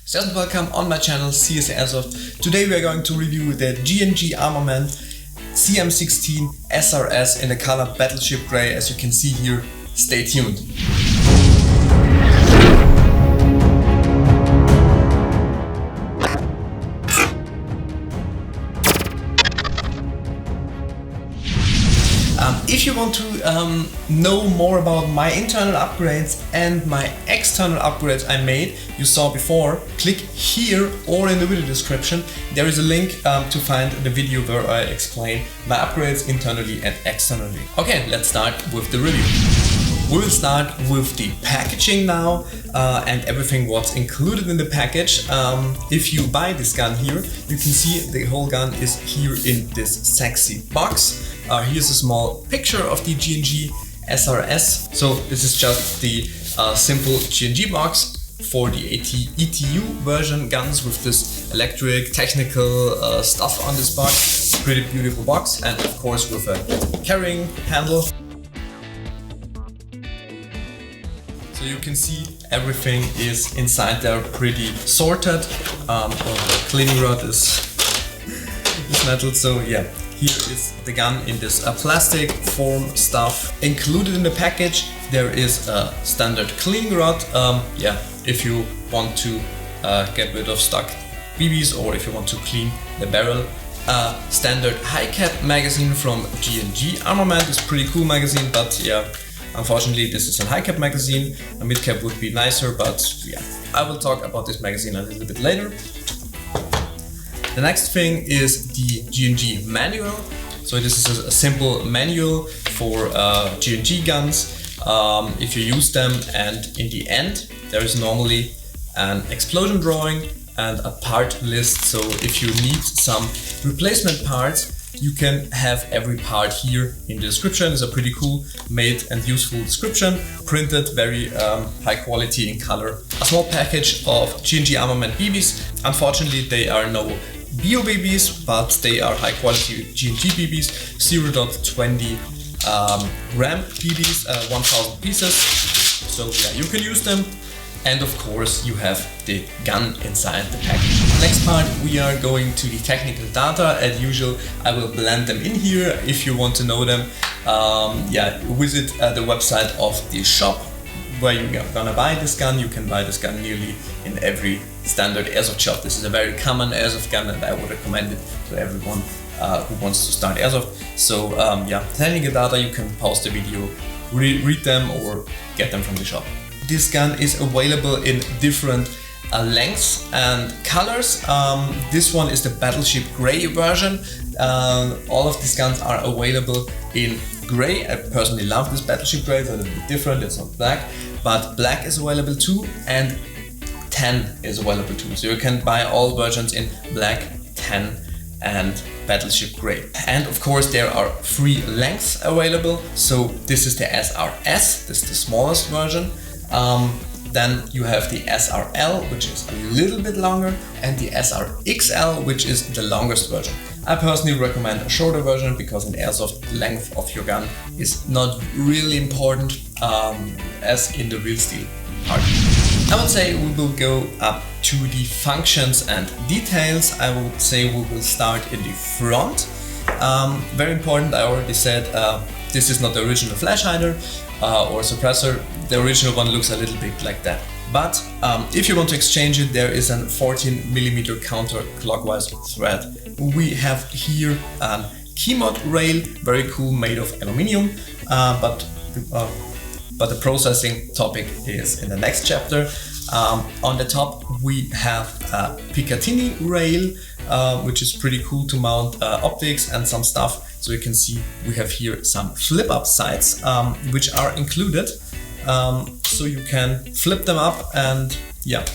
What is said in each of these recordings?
And welcome on my channel csAirsoft. Today we are going to review the G&G Armament CM16 SRS in the color Battleship Grey. As you can see here, stay tuned. If you want to know more about my internal upgrades and my external upgrades I made, you saw before, click here or in the video description. There is a link to find the video where I explain my upgrades internally and externally. Okay, let's start with the review. We will start with the packaging now and everything what's included in the package. If you buy this gun here, you can see the whole gun is here in this sexy box. Here's a small picture of the G&G SRS. So this is just the simple G&G box for the E.T.U version guns with this electric technical stuff on this box. Pretty beautiful box, and of course with a carrying handle. So you can see everything is inside there pretty sorted. The cleaning rod is metal, so yeah. Here is the gun in this plastic form stuff. Included in the package there is a standard cleaning rod. If you want to get rid of stuck BBs or if you want to clean the barrel. Standard high cap magazine from G&G Armament is pretty cool magazine, but yeah, unfortunately this is a high cap magazine. A mid cap would be nicer, but yeah, I will talk about this magazine a little bit later. The next thing is the G&G manual. So this is a simple manual for G&G guns. If you use them, and in the end there is normally an explosion drawing and a part list. So if you need some replacement parts, you can have every part here in the description. It's a pretty cool made and useful description, printed very high quality in color. A small package of G&G Armament BBs. Unfortunately they are no Bio BBs, but they are high quality G&G BBs, 0.20 gram BBs, 1000 pieces. So yeah, you can use them. And of course you have the gun inside the package. Next part, we are going to the technical data. As usual, I will blend them in here. If you want to know them, visit the website of the shop where you're gonna buy this gun. You can buy this gun nearly in every standard airsoft shop. This is a very common airsoft gun and I would recommend it to everyone who wants to start airsoft. So technical data, you can pause the video, read them or get them from the shop. This gun is available in different lengths and colors. This one is the Battleship Grey version. All of these guns are available in grey. I personally love this Battleship Grey. It's a little bit different, it's not black, but black is available too, and tan is available too. So you can buy all versions in black, tan and Battleship Grey. And of course there are 3 lengths available. So this is the SRS, this is the smallest version. Then you have the SRL, which is a little bit longer, and the SRXL, which is the longest version. I personally recommend a shorter version because in airsoft length of your gun is not really important as in the real steel part. I would say we will go up to the functions and details. I would say we will start in the front. Very important, I already said this is not the original flash hider or suppressor. The original one looks a little bit like that. But if you want to exchange it, there is a 14mm counterclockwise thread. We have here a key mod rail, very cool, made of aluminium, but the processing topic is in the next chapter. On the top we have a Picatinny rail, which is pretty cool to mount optics and some stuff. So you can see we have here some flip-up sights, which are included. So you can flip them up, and yeah,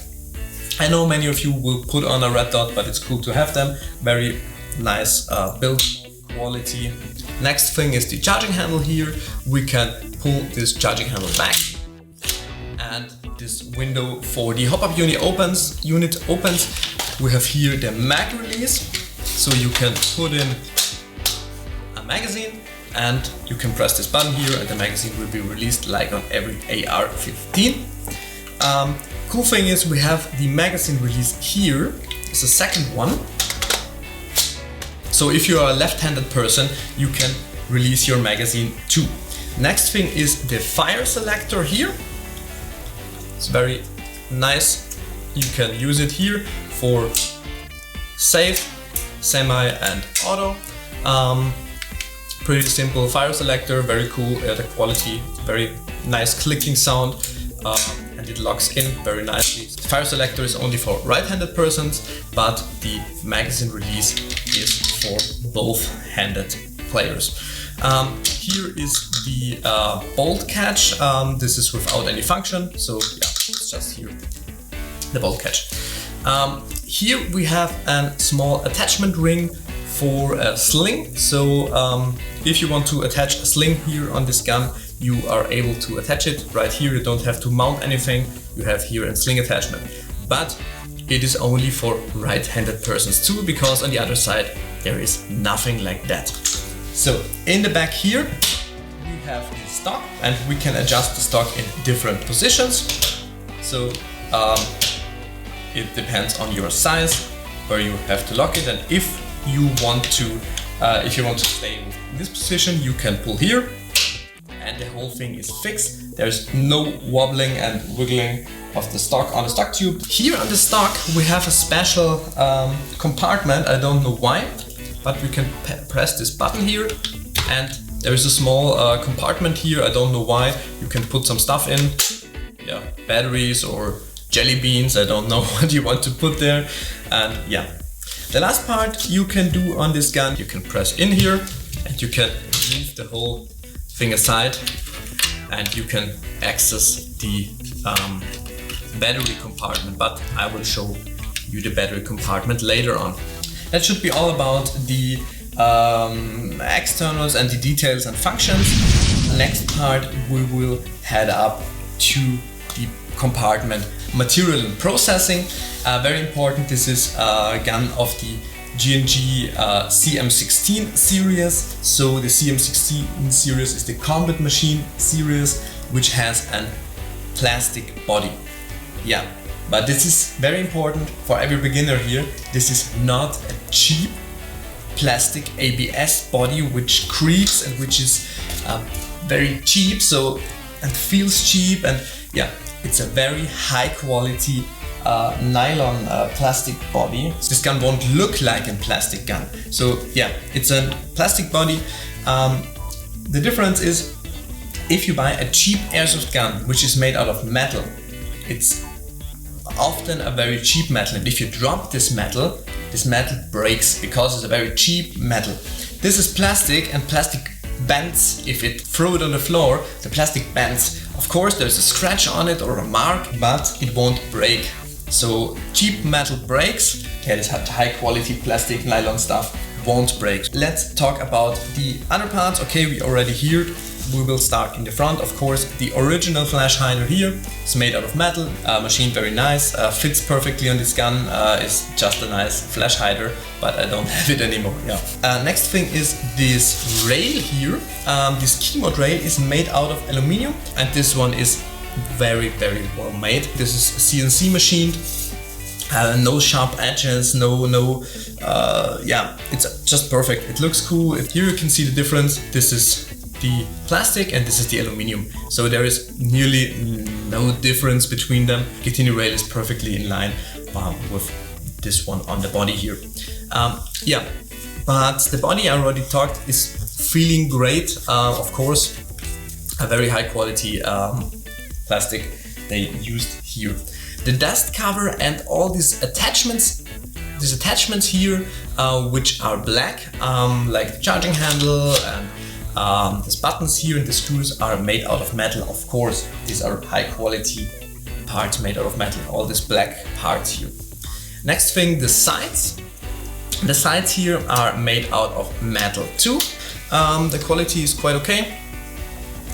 I know many of you will put on a red dot, but it's cool to have them. Very nice build quality. Next thing is the charging handle here. We can pull this charging handle back and this window for the HouUp unit opens. We have here the mag release, so you can put in a magazine and you can press this button here and the magazine will be released like on every AR-15. Cool thing is we have the magazine release here. It's the second one. So if you are a left-handed person, you can release your magazine too. Next thing is the fire selector here. It's very nice. You can use it here for safe, semi and auto. Pretty simple fire selector, very cool, the quality, very nice clicking sound, and it locks in very nicely. The fire selector is only for right-handed persons, but the magazine release is for both-handed players. Here is the bolt catch. This is without any function, so yeah, it's just here, the bolt catch. Here we have a small attachment ring for a sling. So if you want to attach a sling here on this gun, you are able to attach it right here. You don't have to mount anything. You have here a sling attachment. But it is only for right-handed persons too, because on the other side there is nothing like that. So in the back here we have the stock, and we can adjust the stock in different positions. So it depends on your size where you have to lock it, and if you want to stay in this position, you can pull here and the whole thing is fixed. There's no wobbling and wiggling of the stock on the stock tube. Here on the stock we have a special compartment. I don't know why, but we can press this button here and there is a small compartment here. I don't know why. You can put some stuff in, yeah, batteries or jelly beans. I don't know what you want to put there. And yeah, the last part you can do on this gun, you can press in here and you can move the whole thing aside and you can access the battery compartment, but I will show you the battery compartment later on. That should be all about the externals and the details and functions. Next part we will head up to the compartment material and processing. Very important, this is a gun of the G&G CM16 series. So the CM16 series is the combat machine series, which has a plastic body. Yeah, but this is very important for every beginner here. This is not a cheap plastic ABS body which creaks and which is very cheap, so and feels cheap, and yeah, it's a very high quality nylon plastic body. This gun won't look like a plastic gun. So yeah, it's a plastic body. The difference is if you buy a cheap airsoft gun which is made out of metal, it's often a very cheap metal, and if you drop this metal breaks because it's a very cheap metal. This is plastic, and plastic bends. If it throw it on the floor, the plastic bends. Of course there's a scratch on it or a mark, but it won't break. So cheap metal breaks. Yeah, this high quality plastic nylon stuff won't break. Let's talk about the other parts. Okay, we already here. We will start in the front. Of course, the original flash hider here is made out of metal, machined very nice, fits perfectly on this gun. It's just a nice flash hider, but I don't have it anymore. Yeah. Next thing is this rail here. This keyboard rail is made out of aluminium, and this one is very, very well made. This is CNC machined. No sharp edges, yeah, it's just perfect. It looks cool. Here you can see the difference. This is the plastic and this is the aluminium. So there is nearly no difference between them. Guillotine rail is perfectly in line with this one on the body here. Yeah, but the body I already talked is feeling great. Of course, a very high quality plastic they used here. The dust cover and all these attachments here, which are black, like the charging handle and these buttons here and the screws are made out of metal. Of course, these are high quality parts made out of metal, all these black parts here. Next thing, the sides. The sides here are made out of metal too. The quality is quite okay.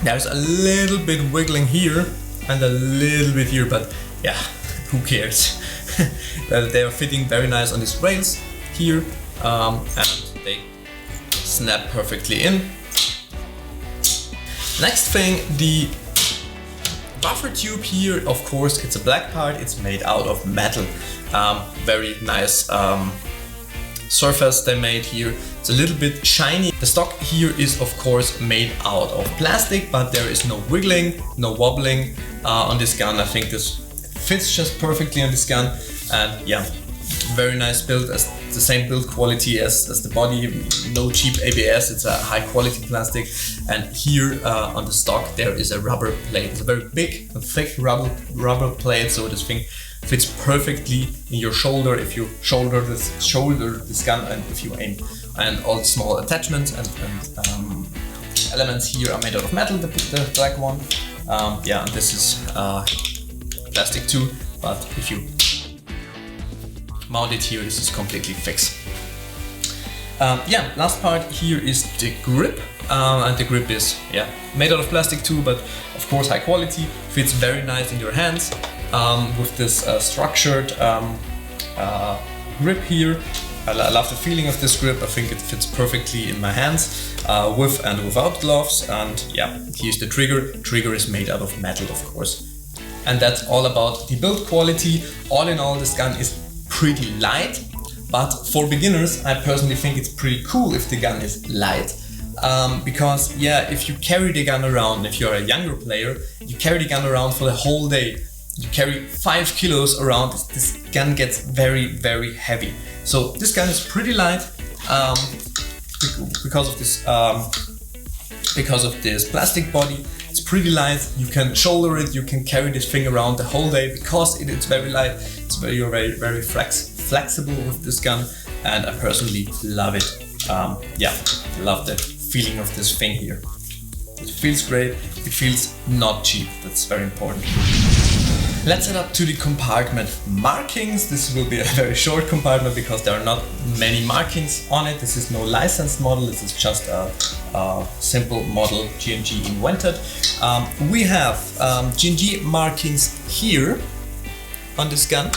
There's a little bit wiggling here and a little bit here, but yeah, who cares? They are fitting very nice on these rails here, and they snap perfectly in. Next thing, the buffer tube here, of course, it's a black part, it's made out of metal. Very nice surface they made here. It's a little bit shiny. The stock here is of course made out of plastic, but there is no wiggling, no wobbling on this gun. I think this fits just perfectly on this gun, and yeah, very nice build, as the same build quality as the body, no cheap ABS, it's a high quality plastic. And here on the stock there is a rubber plate. It's a very big and thick rubber plate, so this thing fits perfectly in your shoulder if you shoulder this gun and if you aim. And all the small attachments and elements here are made out of metal, the black one. Yeah, and this is plastic too, but if you mount it here, this is completely fixed. Yeah, last part here is the grip, and the grip is made out of plastic too, but of course high quality, fits very nice in your hands with this structured grip here. I love the feeling of this grip. I think it fits perfectly in my hands with and without gloves. And yeah, here's the trigger. Trigger is made out of metal, of course. And that's all about the build quality. All in all, this gun is pretty light, but for beginners, I personally think it's pretty cool if the gun is light. Because yeah, if you carry the gun around, if you're a younger player, you carry the gun around for the whole day. You carry 5 kilos around, this gun gets very, very heavy. So this gun is pretty light because of this plastic body. It's pretty light. You can shoulder it. You can carry this thing around the whole day because it's very light. It's very flexible with this gun, and I personally love it. Yeah, love the feeling of this thing here. It feels great. It feels not cheap. That's very important. Let's head up to the compartment markings. This will be a very short compartment because there are not many markings on it. This is no licensed model. This is just a simple model G&G invented. We have G&G markings here on this gun.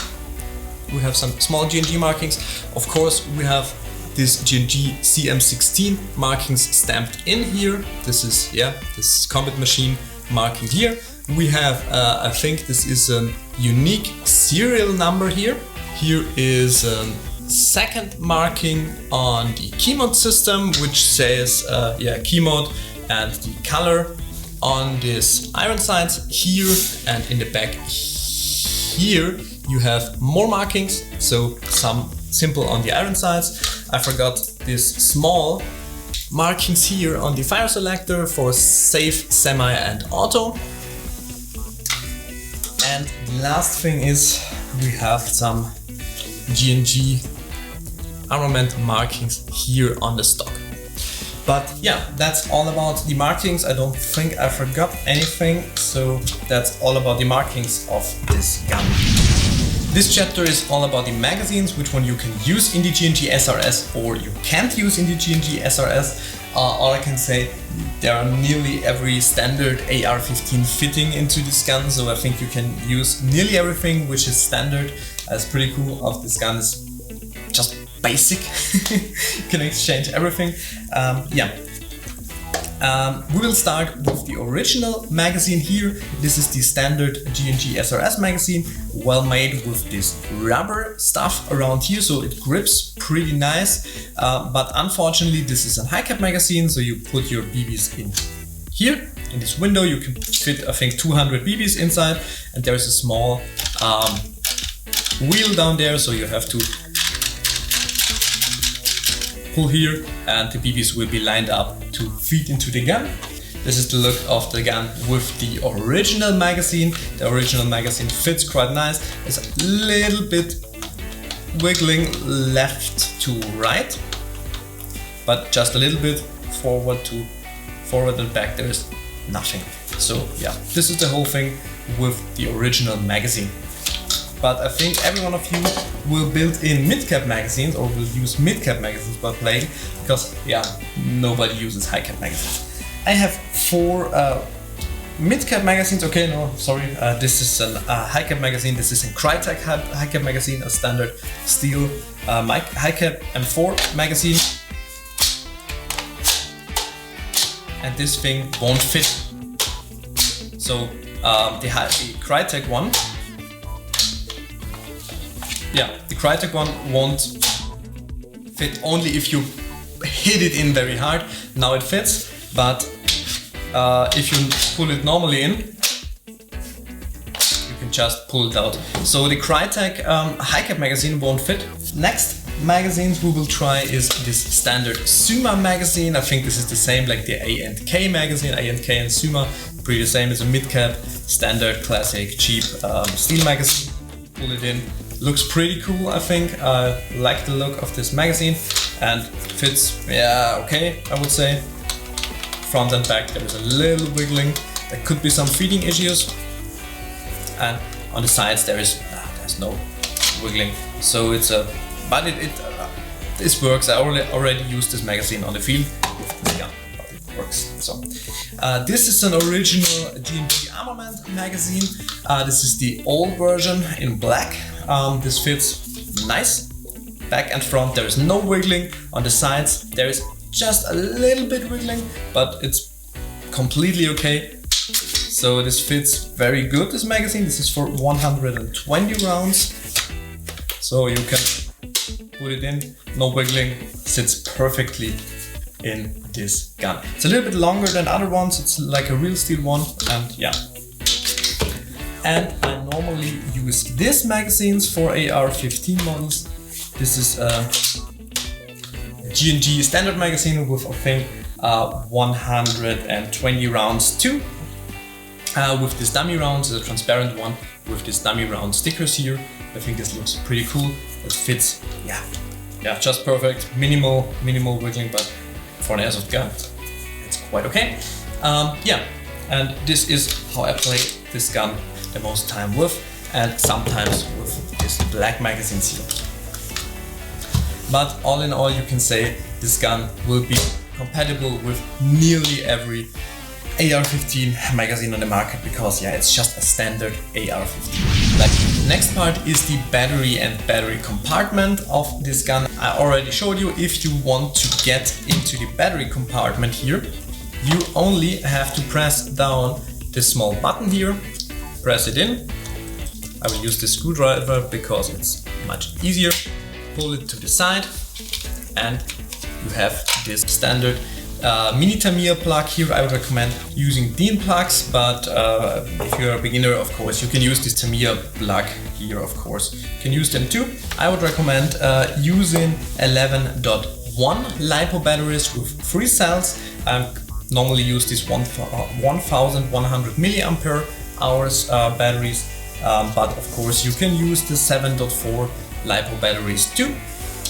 We have some small G&G markings. Of course, we have this G&G CM16 markings stamped in here. This is this combat machine marking here. We have, I think this is a unique serial number here. Here is a second marking on the key mode system, which says key mode, and the color on this iron sights here, and in the back here you have more markings, so some simple on the iron sights. I forgot this small markings here on the fire selector for safe, semi and auto. And the last thing is we have some G&G armament markings here on the stock. But yeah, that's all about the markings. I don't think I forgot anything, so that's all about the markings of this gun. This chapter is all about the magazines, which one you can use in the G&G SRS or you can't use in the G&G SRS. All I can say, there are nearly every standard AR-15 fitting into this gun, so I think you can use nearly everything which is standard. That's pretty cool. Of this gun is just basic. You can exchange everything. We will start with the original magazine here. This is the standard G&G SRS magazine, well made with this rubber stuff around here, so it grips pretty nice. But unfortunately, this is a high cap magazine, so you put your BBs in here. In this window, you can fit, I think, 200 BBs inside, and there's a small wheel down there, so you have to pull here, and the BBs will be lined up to feed into the gun. This is the look of the gun with the original magazine. The original magazine fits quite nice. It's a little bit wiggling left to right, but just a little bit forward and back. There is nothing. So yeah, this is the whole thing with the original magazine. But I think every one of you will build in mid-cap magazines or will use mid-cap magazines while playing, because yeah, nobody uses high-cap magazines. I have 4 mid-cap magazines. Okay, no, sorry, this is a high-cap magazine. This is a Crytek high-cap magazine, a standard steel high-cap M4 magazine. And this thing won't fit. So the Crytek one. Yeah, the Crytek one won't fit only if you hit it in very hard. Now it fits, but if you pull it normally in, you can just pull it out. So the Crytek high-cap magazine won't fit. Next magazines we will try is this standard Suma magazine. I think this is the same like the A&K magazine. A&K and Suma, pretty the same. It's a mid-cap, standard, classic, cheap steel magazine. Pull it in. Looks pretty cool, I think. I like the look of this magazine and fits, yeah, okay, I would say. Front and back there is a little wiggling. There could be some feeding issues. And on the sides there's no wiggling. So it's a, but this works. I already used this magazine on the field with this gun, but it works. So this is an original G&G Armament magazine. This is the old version in black. This fits nice. Back and front there is no wiggling. On the sides there is just a little bit wiggling, but it's completely okay. So this fits very good, this magazine. This is for 120 rounds. So you can put it in, no wiggling, sits perfectly in this gun. It's a little bit longer than other ones. It's like a real steel one, and yeah. And I normally use these magazines for AR-15 models. This is a G&G standard magazine with, I think, 120 rounds too. With this dummy rounds, a transparent one with this dummy round stickers here. I think this looks pretty cool. It fits, yeah, just perfect. Minimal wiggling, but for an airsoft gun, it's quite okay. Yeah, and this is how I play this gun the most time with, and sometimes with these black magazines here. But all in all, you can say this gun will be compatible with nearly every AR-15 magazine on the market, because yeah, it's just a standard AR-15. Like, next part is the battery and battery compartment of this gun. I already showed you. If you want to get into the battery compartment here, you only have to press down this small button here, press it in. I will use this screwdriver because it's much easier. Pull it to the side and you have this standard mini Tamiya plug here. I would recommend using DIN plugs, but if you're a beginner, of course, you can use this Tamiya plug here, of course. You can use them too. I would recommend using 11.1 LiPo batteries with 3 cells. I normally use these 1100 milliampere hours batteries, but of course you can use the 7.4 LiPo batteries too.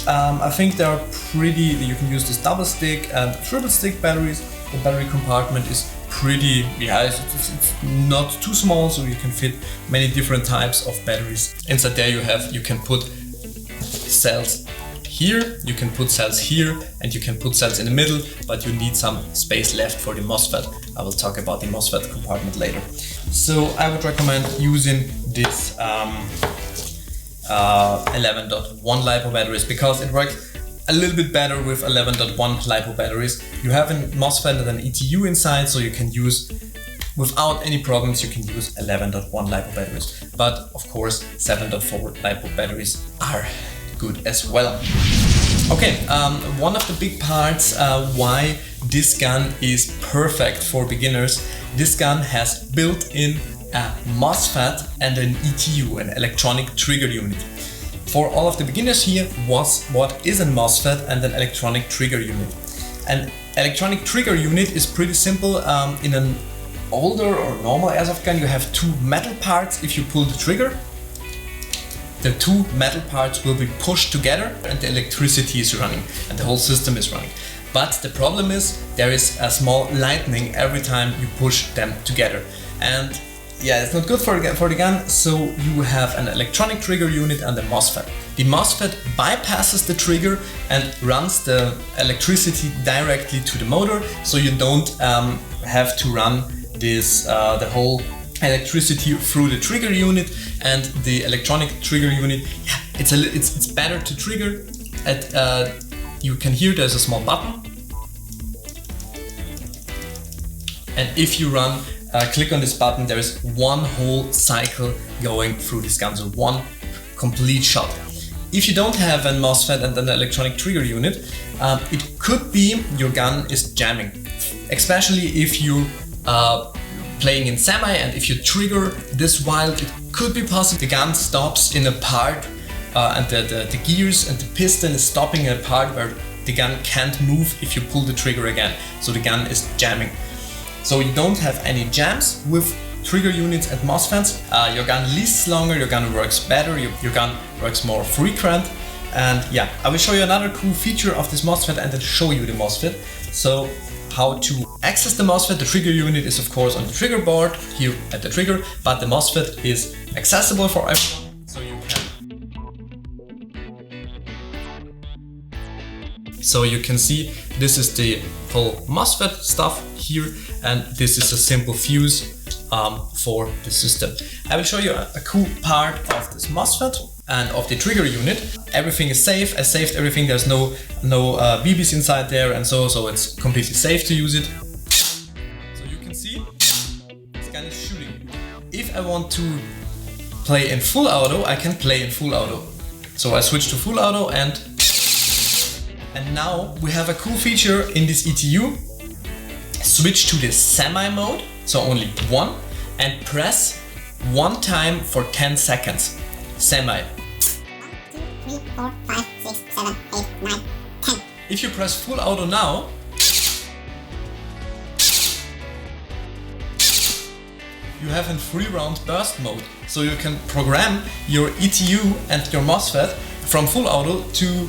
I think they are pretty, you can use this double stick and triple stick batteries. The battery compartment is pretty, yeah, it's not too small, so you can fit many different types of batteries. Inside there you can put cells here, you can put cells here, and you can put cells in the middle, but you need some space left for the Mosfet. I will talk about the Mosfet compartment later. So I would recommend using this 11.1 LiPo batteries, because it works a little bit better with 11.1 LiPo batteries. You have a Mosfet and an E.T.U inside, so you can use, without any problems, you can use 11.1 LiPo batteries. But of course 7.4 LiPo batteries are good as well. Okay, one of the big parts why this gun is perfect for beginners. This gun has built-in a Mosfet and an E.T.U, an electronic trigger unit. For all of the beginners here, what is a Mosfet and an electronic trigger unit? An electronic trigger unit is pretty simple. In an older or normal airsoft gun, you have 2 metal parts. If you pull the trigger, the 2 metal parts will be pushed together and the electricity is running and the whole system is running. But the problem is there is a small lightning every time you push them together. And yeah, it's not good for the gun, so you have an electronic trigger unit and a Mosfet. The Mosfet bypasses the trigger and runs the electricity directly to the motor, so you don't have to run this the whole electricity through the trigger unit. And the electronic trigger unit, yeah, it's better to trigger. You can hear there's a small button, and if you run click on this button, there is one whole cycle going through this gun, so one complete shot. If you don't have a Mosfet and an electronic trigger unit, it could be your gun is jamming, especially if you playing in semi, and if you trigger this while, it could be possible the gun stops in a part and the gears and the piston is stopping in a part where the gun can't move if you pull the trigger again, so the gun is jamming. So you don't have any jams with trigger units and Mosfets. Your gun lasts longer, your gun works better, your gun works more frequent. And yeah, I will show you another cool feature of this Mosfet and then show you the Mosfet. So how to access the Mosfet. The trigger unit is of course on the trigger board here at the trigger, but the Mosfet is accessible for everyone, so you can. So you can see this is the whole Mosfet stuff here, and this is a simple fuse for the system. I will show you a cool part of this Mosfet and of the trigger unit. Everything is safe. I saved everything. There's no BBs inside there, and so it's completely safe to use it. So you can see this gun is shooting. If I want to play in full auto, I can play in full auto. So I switch to full auto, and now we have a cool feature in this E.T.U. Switch to the semi mode, so only one, and press one time for 10 seconds. Semi. 1, 2, 3, 4, 5, 6, 7, 8, 9, 10. If you press full auto now, you have a 3-round burst mode. So you can program your E.T.U. and your Mosfet from full auto to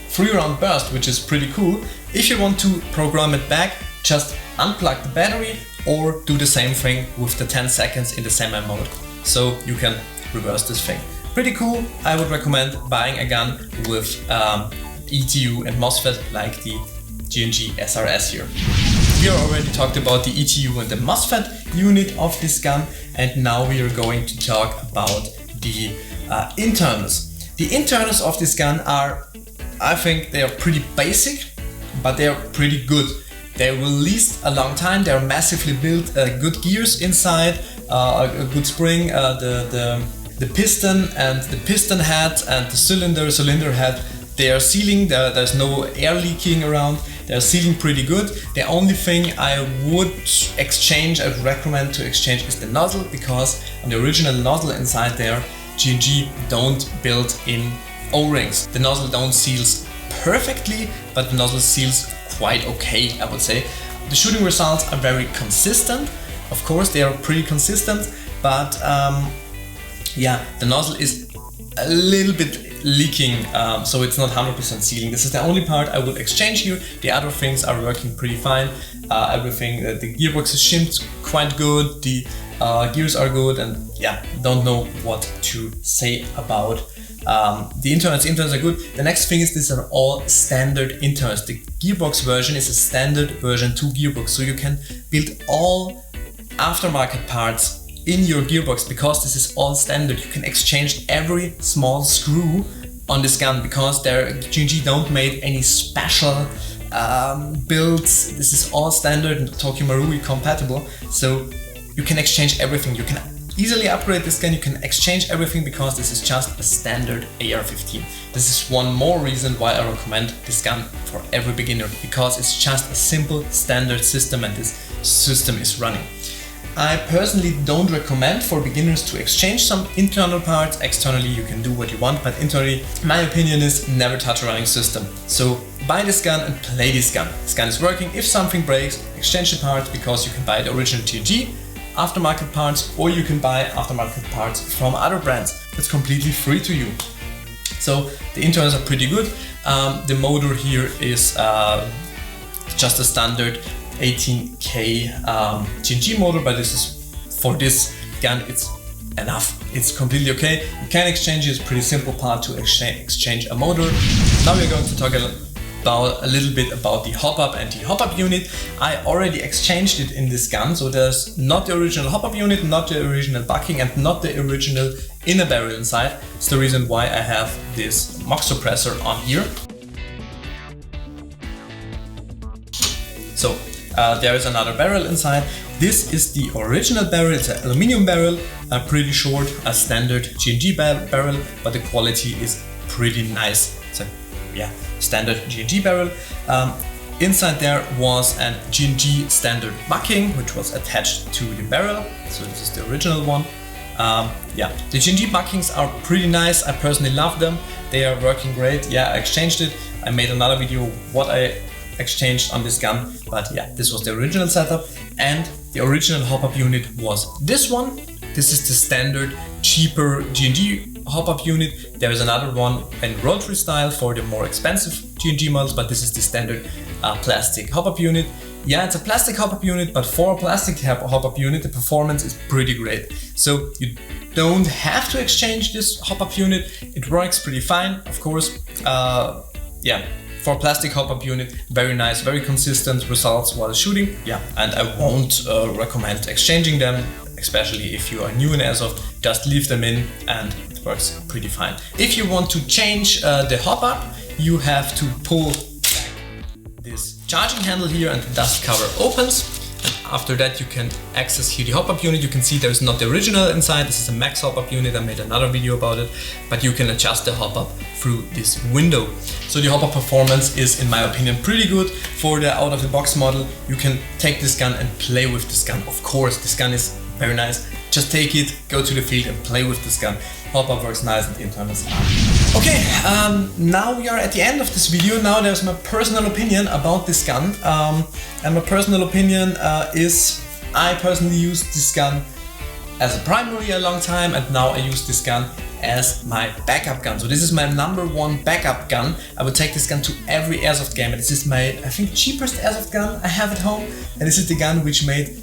3-round burst, which is pretty cool. If you want to program it back, just unplug the battery or do the same thing with the 10 seconds in the semi mode. So you can reverse this thing. Pretty cool. I would recommend buying a gun with E.T.U. and Mosfet like the G&G SRS here. We already talked about the E.T.U. and the Mosfet unit of this gun, and now we are going to talk about the internals. The internals of this gun are, I think they are pretty basic, but they are pretty good. They will last a long time. They are massively built, good gears inside, a good spring, the piston and the piston head and the cylinder head. They are sealing. There's no air leaking around. They are sealing pretty good. The only thing I would recommend to exchange is the nozzle, because on the original nozzle inside there, G&G don't build in O-rings. The nozzle don't seals perfectly, but the nozzle seals quite okay, I would say. The shooting results are very consistent. Of course, they are pretty consistent, but yeah, the nozzle is a little bit leaking, so it's not 100% sealing. This is the only part I would exchange here. The other things are working pretty fine. Everything, the gearbox is shimmed quite good, the gears are good, and yeah, don't know what to say about the internals. Internals are good. The next thing is these are all standard internals. The gearbox version is a standard version 2 gearbox, so you can build all aftermarket parts in your gearbox because this is all standard. You can exchange every small screw on this gun because G&G don't make any special builds. This is all standard and Tokyo Marui compatible, so you can exchange everything. You can easily upgrade this gun, you can exchange everything because this is just a standard AR-15. This is one more reason why I recommend this gun for every beginner, because it's just a simple standard system and this system is running. I personally don't recommend for beginners to exchange some internal parts. Externally you can do what you want, but internally my opinion is never touch a running system. So buy this gun and play this gun. This gun is working. If something breaks, exchange the parts, because you can buy the original G&G aftermarket parts, or you can buy aftermarket parts from other brands. That's completely free to you. So the internals are pretty good. The motor here is just a standard 18K G&G motor, but this is for this gun, it's enough. It's completely okay. You can exchange it. It's a pretty simple part to exchange a motor. Now we're going to talk a little bit about the HouUp and the HouUp unit. I already exchanged it in this gun, so there's not the original HouUp unit, not the original bucking, and not the original inner barrel inside. It's the reason why I have this mock suppressor on here. So there is another barrel inside. This is the original barrel, it's an aluminum barrel, pretty short, a standard G&G barrel, but the quality is pretty nice. It's a standard G&G barrel. Inside there was a G&G standard bucking, which was attached to the barrel, so this is the original one. The G&G buckings are pretty nice, I personally love them, they are working great. I exchanged it, I made another video what I exchanged on this gun, but this was the original setup, and the original HouUp unit was this one. This is the standard cheaper G&G HouUp unit. There is another one in rotary style for the more expensive G&G models, but this is the standard plastic HouUp unit. It's a plastic HouUp unit, but for a plastic HouUp unit, the performance is pretty great. So you don't have to exchange this HouUp unit. It works pretty fine, of course. For a plastic HouUp unit, very nice, very consistent results while shooting. And I won't recommend exchanging them, especially if you are new in Airsoft. Just leave them in and it works pretty fine. If you want to change the HouUp, you have to pull this charging handle here and the dust cover opens. And after that you can access here the HouUp unit. You can see there's not the original inside, this is a max HouUp unit, I made another video about it, but you can adjust the HouUp through this window. So the HouUp performance is, in my opinion, pretty good. For the out-of-the-box model, you can take this gun and play with this gun. Of course, this gun is very nice. Just take it, go to the field and play with this gun. HouUp works nice and the internals are. Okay, now we are at the end of this video. Now there's my personal opinion about this gun. And my personal opinion is I personally used this gun as a primary a long time, and now I use this gun as my backup gun. So this is my #1 backup gun. I would take this gun to every Airsoft game. And this is my, I think, cheapest Airsoft gun I have at home. And this is the gun which made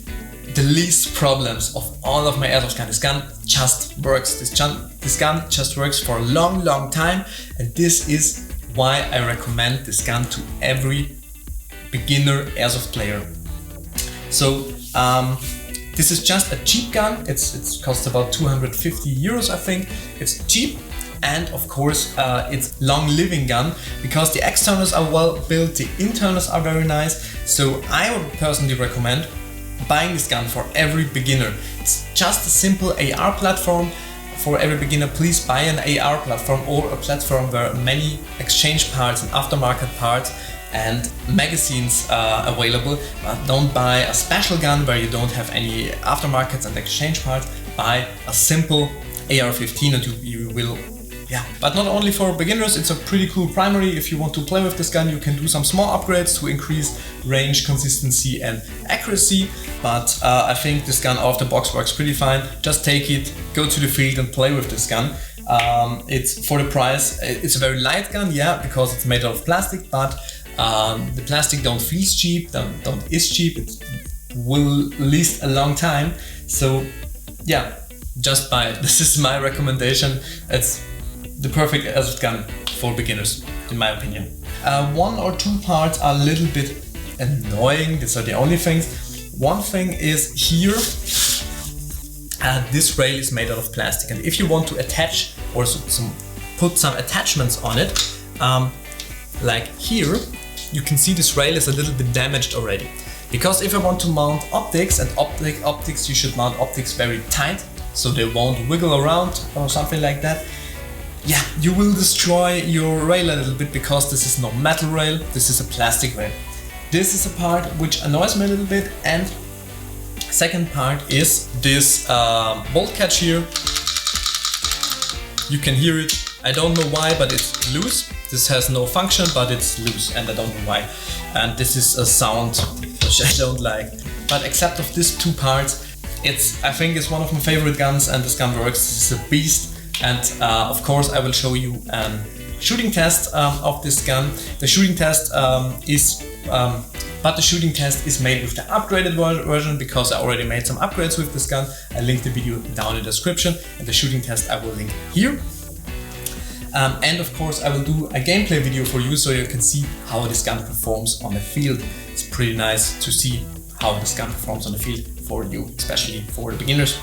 the least problems of all of my Airsoft guns. This gun just works. This gun just works for a long time. And this is why I recommend this gun to every beginner Airsoft player. So this is just a cheap gun. It costs about 250 euros, I think. It's cheap, and of course it's long-living gun because the externals are well built, the internals are very nice. So I would personally recommend buying this gun for every beginner. It's just a simple AR platform. For every beginner, please buy an AR platform or a platform where many exchange parts and aftermarket parts and magazines are available, but don't buy a special gun where you don't have any aftermarkets and exchange parts. Buy a simple AR-15 and you will, but not only for beginners, it's a pretty cool primary. If you want to play with this gun, you can do some small upgrades to increase range, consistency and accuracy, but I think this gun off the box works pretty fine. Just take it, go to the field and play with this gun. It's for the price, it's a very light gun, because it's made out of plastic, but the plastic don't feel cheap, is cheap, it will last a long time. So just buy it. This is my recommendation. It's the perfect Airsoft gun for beginners, in my opinion. One or two parts are a little bit annoying. These are the only things. One thing is here, this rail is made out of plastic, and if you want to attach or put some attachments on it, like here, you can see this rail is a little bit damaged already. Because if I want to mount optics, and optics, you should mount optics very tight, so they won't wiggle around or something like that. You will destroy your rail a little bit because this is no metal rail, this is a plastic rail. This is a part which annoys me a little bit, and second part is this bolt catch here. You can hear it. I don't know why, but it's loose. This has no function, but it's loose, and I don't know why. And this is a sound which I don't like. But except of these two parts, I think it's one of my favorite guns, and this gun works. This is a beast. And of course I will show you a shooting test of this gun. The shooting test is made with the upgraded version because I already made some upgrades with this gun. I linked the video down in the description, and the shooting test I will link here. And of course I will do a gameplay video for you so you can see how this gun performs on the field. It's pretty nice to see how this gun performs on the field for you, especially for the beginners.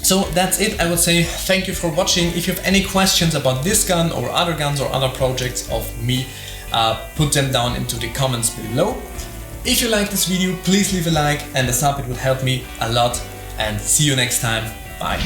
So that's it. I would say thank you for watching. If you have any questions about this gun or other guns or other projects of me, put them down into the comments below. If you like this video, please leave a like and a sub, it would help me a lot, and see you next time. Bye.